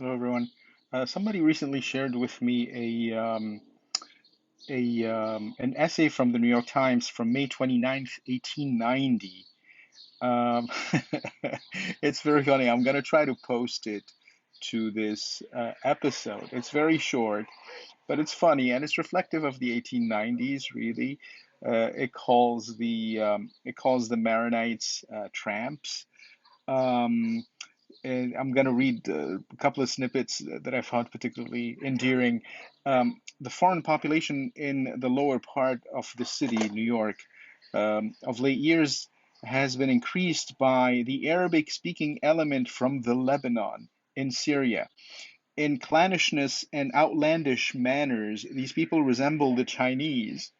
Hello, everyone. Somebody recently shared with me an essay from the New York Times from May 29th, 1890. Um, it's very funny. I'm going to try to post it to this episode. It's very short, but it's funny and it's reflective of the 1890s, really. It calls the Maronites tramps. Um, and I'm going to read a couple of snippets that I found particularly endearing. The foreign population in the lower part of the city, New York, of late years has been increased by the Arabic speaking element from the Lebanon in Syria. In clannishness and outlandish manners, these people resemble the Chinese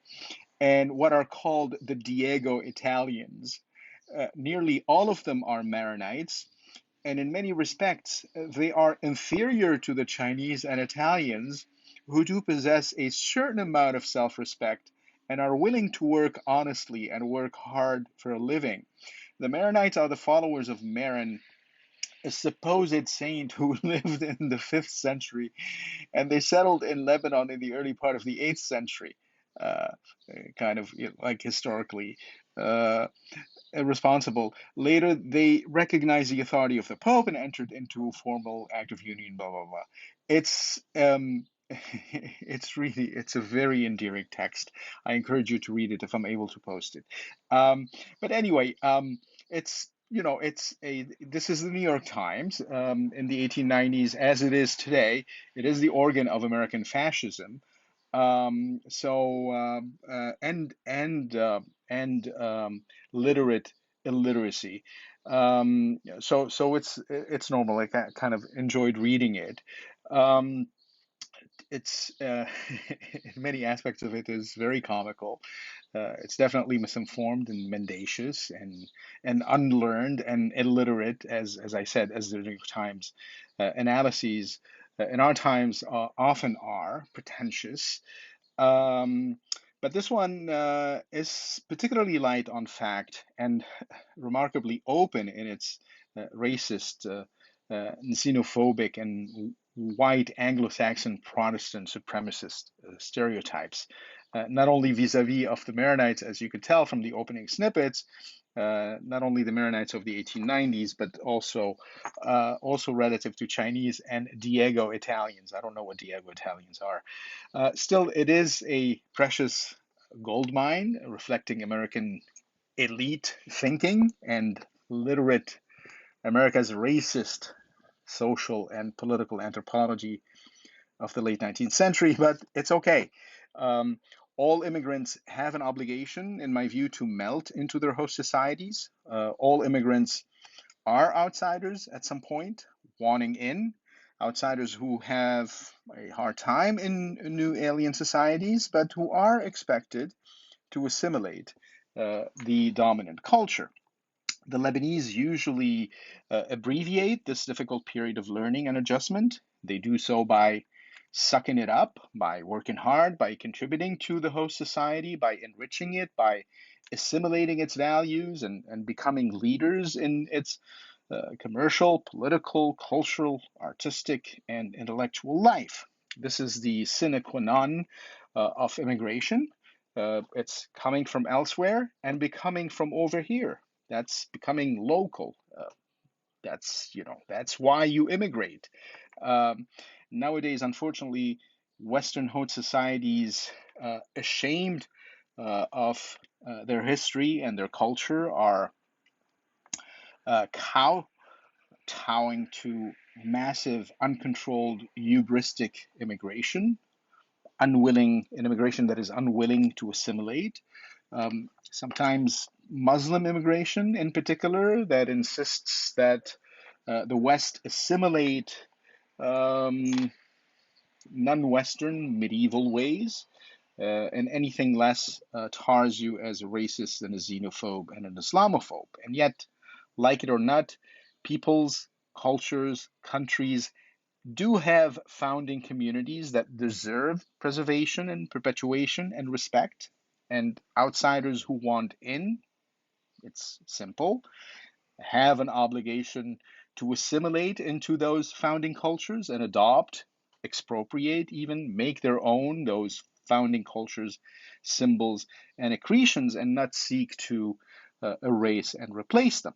and what are called the Diego Italians. Nearly all of them are Maronites, and in many respects, they are inferior to the Chinese and Italians who do possess a certain amount of self respect and are willing to work honestly and work hard for a living. The Maronites are the followers of Maron, a supposed saint who lived in the 5th century, and they settled in Lebanon in the early part of the 8th century. Uh, kind of like historically. Uh, Responsible. Later, they recognized the authority of the Pope and entered into a formal act of union. Blah blah blah. It's it's a very endearing text. I encourage you to read it if I'm able to post it. But anyway, it's it's a this is the New York Times in the 1890s as it is today. It is the organ of American fascism. And literate illiteracy. So it's normal. Kind of enjoyed reading it. Um, it's in many aspects of it is very comical. It's definitely misinformed and mendacious and unlearned and illiterate, as I said, as the New York Times analyses in our times often are pretentious. Um, but this one is particularly light on fact and remarkably open in its racist, xenophobic, and white Anglo-Saxon Protestant supremacist stereotypes. Not only vis-a-vis of the Maronites, as you could tell from the opening snippets, not only the Maronites of the 1890s, but also relative to Chinese and Diego Italians. I don't know what Diego Italians are. Still, it is a precious gold mine reflecting American elite thinking and literate America's racist social and political anthropology of the late 19th century, but it's okay. Um, all immigrants have an obligation, in my view, to melt into their host societies. All immigrants are outsiders at some point, wanting in, outsiders who have a hard time in new alien societies, but who are expected to assimilate the dominant culture. The Lebanese usually abbreviate this difficult period of learning and adjustment. They do so by sucking it up, by working hard, by contributing to the host society, by enriching it, by assimilating its values and becoming leaders in its commercial, political, cultural, artistic, and intellectual life. This is the sine qua non of immigration. It's coming from elsewhere and becoming from over here. That's becoming local. That's why you immigrate. Um, Nowadays, unfortunately, Western host societies, ashamed of their history and their culture, are kowtowing to massive, uncontrolled, hubristic immigration, an immigration that is unwilling to assimilate. Sometimes Muslim immigration, in particular, that insists that the West assimilate um, non-Western medieval ways, and anything less tars you as a racist and a xenophobe and an Islamophobe. And yet, like it or not, peoples, cultures, countries do have founding communities that deserve preservation and perpetuation and respect. And outsiders who want in, it's simple, have an obligation to assimilate into those founding cultures and adopt, expropriate, even make their own those founding cultures, symbols, and accretions, and not seek to erase and replace them.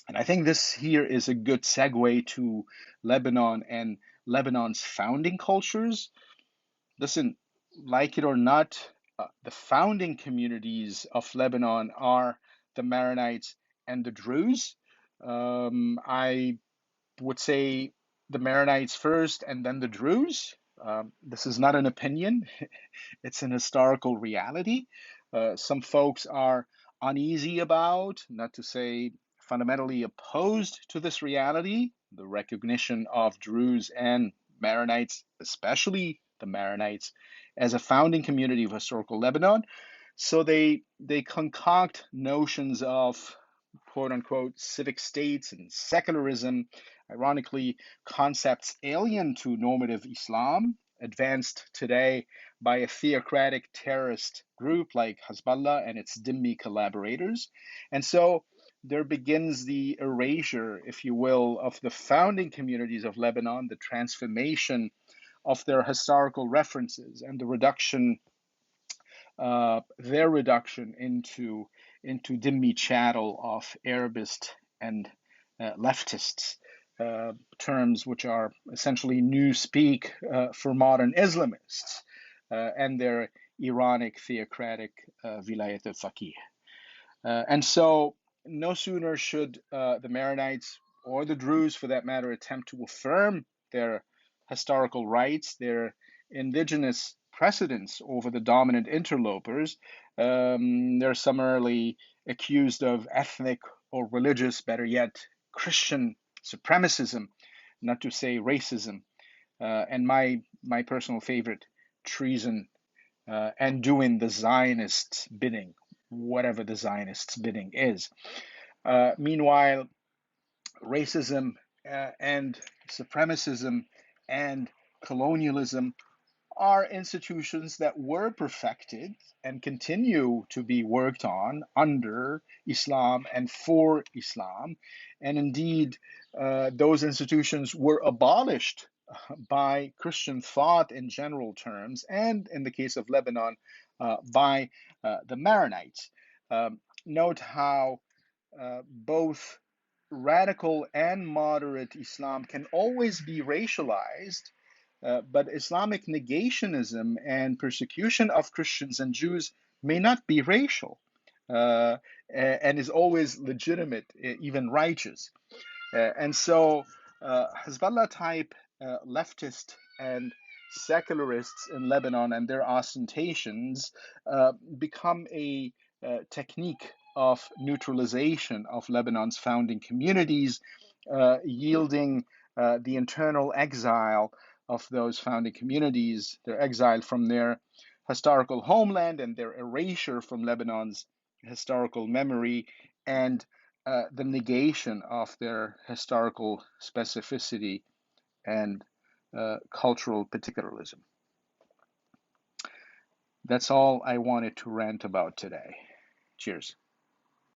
And I think this here is a good segue to Lebanon and Lebanon's founding cultures. Listen, like it or not, the founding communities of Lebanon are the Maronites and the Druze. I would say the Maronites first and then the Druze. This is not an opinion, it's an historical reality. Some folks are uneasy about, not to say fundamentally opposed to this reality, the recognition of Druze and Maronites, especially the Maronites, as a founding community of historical Lebanon. So they concoct notions of quote unquote civic states and secularism, ironically, concepts alien to normative Islam, advanced today by a theocratic terrorist group like Hezbollah and its Dhimmi collaborators. And so there begins the erasure, if you will, of the founding communities of Lebanon, the transformation of their historical references, and the reduction their reduction into dhimmi chattel of Arabist and leftists, terms which are essentially new speak for modern Islamists and their Iranic theocratic vilayat al-faqih. And so no sooner should the Maronites or the Druze, for that matter, attempt to affirm their historical rights, their indigenous precedence over the dominant interlopers. They're summarily accused of ethnic or religious, better yet, Christian supremacism, not to say racism, and my personal favorite, treason, and doing the Zionists' bidding, whatever the Zionists' bidding is. Meanwhile, racism and supremacism and colonialism are institutions that were perfected and continue to be worked on under Islam and for Islam. And indeed, those institutions were abolished by Christian thought in general terms, and in the case of Lebanon, by the Maronites. Note how both radical and moderate Islam can always be racialized, but Islamic negationism and persecution of Christians and Jews may not be racial and is always legitimate, even righteous. And so Hezbollah type leftist and secularists in Lebanon and their ostentations become a technique of neutralization of Lebanon's founding communities, yielding the internal exile of those founding communities, their exile from their historical homeland and their erasure from Lebanon's historical memory, and the negation of their historical specificity and cultural particularism. That's all I wanted to rant about today. Cheers.